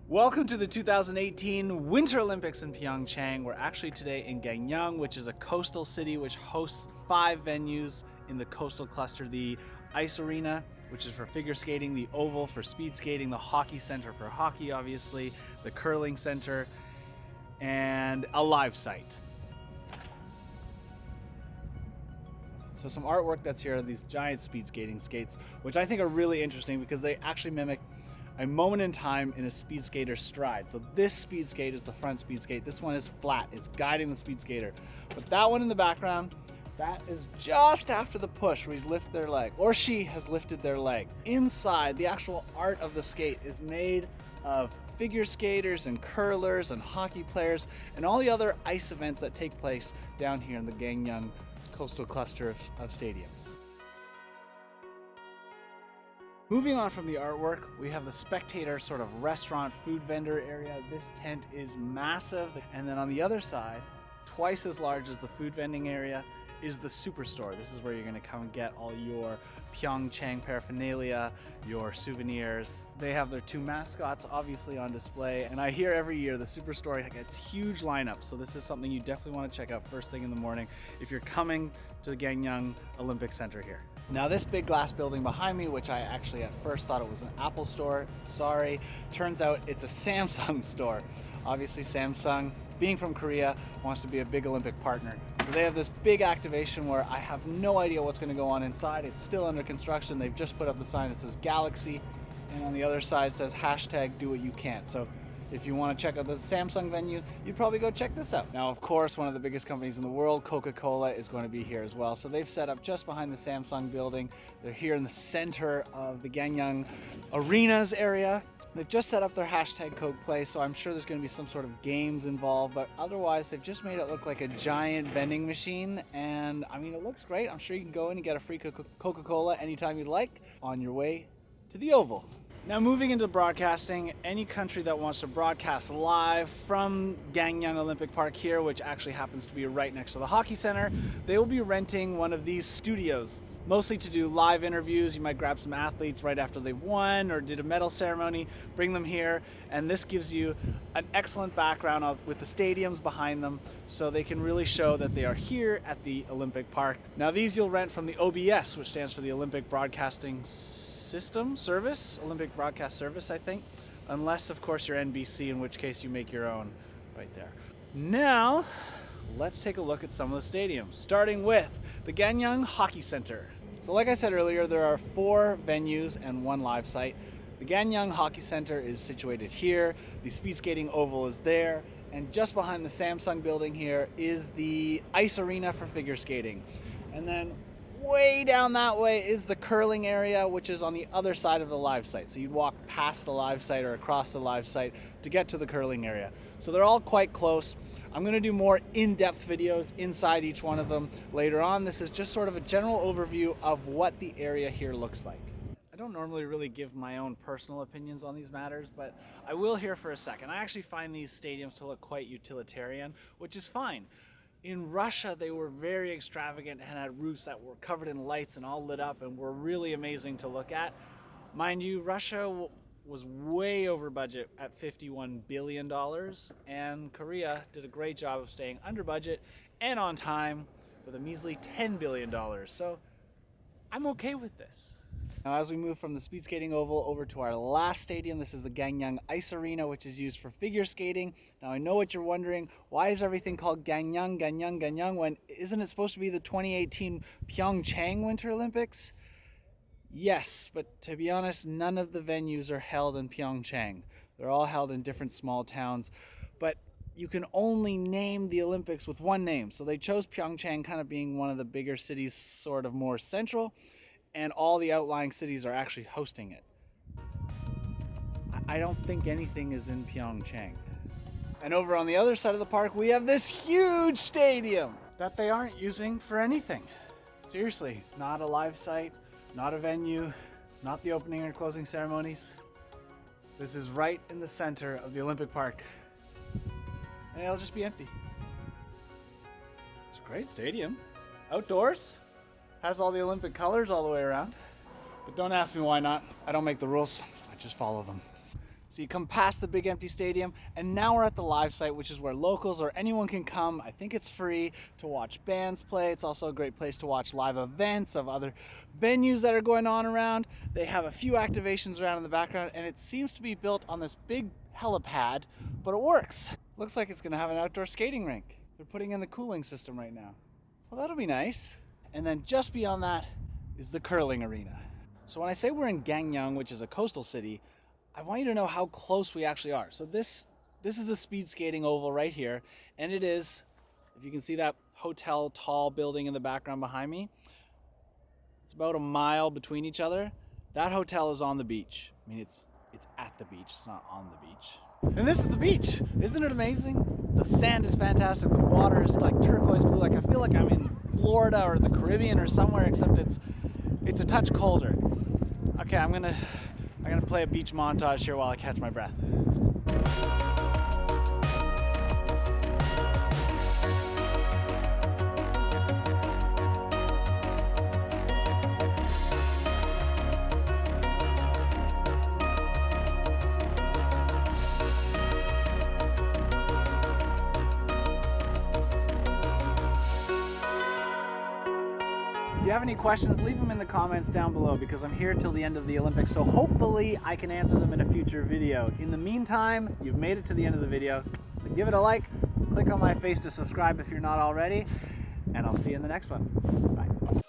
Welcome to the 2018 Winter Olympics in PyeongChang. We're actually today in Gangneung, which is a coastal city which hosts 5 venues in the coastal cluster. The Ice Arena, which is for figure skating, the Oval for speed skating, the Hockey Center for hockey, obviously, the Curling Center, and a live site. So some artwork that's here are these giant speed skating skates, which I think are really interesting because they actually mimic a moment in time in a speed skater's stride. So this speed skate is the front speed skate. This one is flat, it's guiding the speed skater. But that one in the background, that is just after the push where he's lifted their leg, or she has lifted their leg. Inside, the actual art of the skate is made of figure skaters and curlers and hockey players and all the other ice events that take place down here in the Gangneung coastal cluster of stadiums. Moving on from the artwork, we have the spectator sort of restaurant food vendor area. This tent is massive. And then on the other side, twice as large as the food vending area, is the Superstore. This is where you're gonna come and get all your PyeongChang paraphernalia, your souvenirs. They have their 2 mascots obviously on display. And I hear every year the Superstore gets huge lineups. So this is something you definitely wanna check out first thing in the morning if you're coming to the Gangneung Olympic Center here. Now this big glass building behind me, which I actually at first thought it was an Apple store, sorry, turns out it's a Samsung store. Obviously Samsung, being from Korea, wants to be a big Olympic partner. So they have this big activation where I have no idea what's going to go on inside. It's still under construction. They've just put up the sign that says Galaxy, and on the other side says #DoWhatYouCan. So if you want to check out the Samsung venue, you'd probably go check this out. Now, of course, one of the biggest companies in the world, CocaCola, is going to be here as well. So they've set up just behind the Samsung building. They're here in the center of the Gangneung Arenas area. They've just set up their #CokePlay, so I'm sure there's going to be some sort of games involved, but otherwise they've just made it look like a giant vending machine, and I mean, it looks great. I'm sure you can go in and get a free Coca-Cola anytime you'd like on your way to the Oval. Now moving into broadcasting, any country that wants to broadcast live from Gangneung Olympic Park here, which actually happens to be right next to the Hockey Center, they will be renting one of these studios, mostly to do live interviews. You might grab some athletes right after they've won or did a medal ceremony, bring them here, and this gives you an excellent background with the stadiums behind them, so they can really show that they are here at the Olympic Park. Now these you'll rent from the OBS, which stands for the Olympic Broadcasting Service, Olympic Broadcast Service, I think, unless of course you're NBC, in which case you make your own right there. Now, let's take a look at some of the stadiums, starting with the Gangneung Hockey Center. So like I said earlier, there are 4 venues and 1 live site. The Gangneung Hockey Center is situated here, the speed skating oval is there, and just behind the Samsung building here is the Ice Arena for figure skating. And then way down that way is the curling area, which is on the other side of the live site. So you'd walk past the live site or across the live site to get to the curling area. So they're all quite close. I'm going to do more in-depth videos inside each one of them later on. This is just sort of a general overview of what the area here looks like. I don't normally really give my own personal opinions on these matters, but I will here for a second. I actually find these stadiums to look quite utilitarian, which is fine. In Russia, they were very extravagant and had roofs that were covered in lights and all lit up and were really amazing to look at. Mind you, Russia was way over budget at $51 billion, and Korea did a great job of staying under budget and on time with a measly $10 billion. So I'm okay with this. Now, as we move from the speed skating oval over to our last stadium, this is the Gangneung Ice Arena, which is used for figure skating. Now, I know what you're wondering. Why is everything called Gangneung, Gangneung, Gangneung, when isn't it supposed to be the 2018 PyeongChang Winter Olympics? Yes, but to be honest, none of the venues are held in PyeongChang. They're all held in different small towns, but you can only name the Olympics with one name. So they chose PyeongChang, kind of being one of the bigger cities, sort of more central, and all the outlying cities are actually hosting it. I don't think anything is in PyeongChang. And over on the other side of the park, we have this huge stadium that they aren't using for anything. Seriously, not a live site, not a venue, not the opening or closing ceremonies. This is right in the center of the Olympic Park, and it'll just be empty. It's a great stadium. Outdoors, has all the Olympic colors all the way around. But don't ask me why not. I don't make the rules, I just follow them. So you come past the big empty stadium, and now we're at the live site, which is where locals or anyone can come. I think it's free to watch bands play. It's also a great place to watch live events of other venues that are going on around. They have a few activations around in the background, and it seems to be built on this big helipad, but it works. Looks like it's gonna have an outdoor skating rink. They're putting in the cooling system right now. Well, that'll be nice. And then just beyond that is the curling arena. So when I say we're in Gangneung, which is a coastal city, I want you to know how close we actually are. So this is the speed skating oval right here, and it is, if you can see that hotel tall building in the background behind me, it's about a mile between each other. That hotel is on the beach. I mean, it's at the beach, it's not on the beach. And this is the beach. Isn't it amazing? The sand is fantastic. The water is like turquoise blue. Like I feel like I'm in Florida or the Caribbean or somewhere, except it's a touch colder. Okay, I'm gonna play a beach montage here while I catch my breath. If you have any questions, leave them in the comments down below because I'm here till the end of the Olympics, so hopefully I can answer them in a future video. In the meantime, you've made it to the end of the video, so give it a like, click on my face to subscribe if you're not already, and I'll see you in the next one. Bye.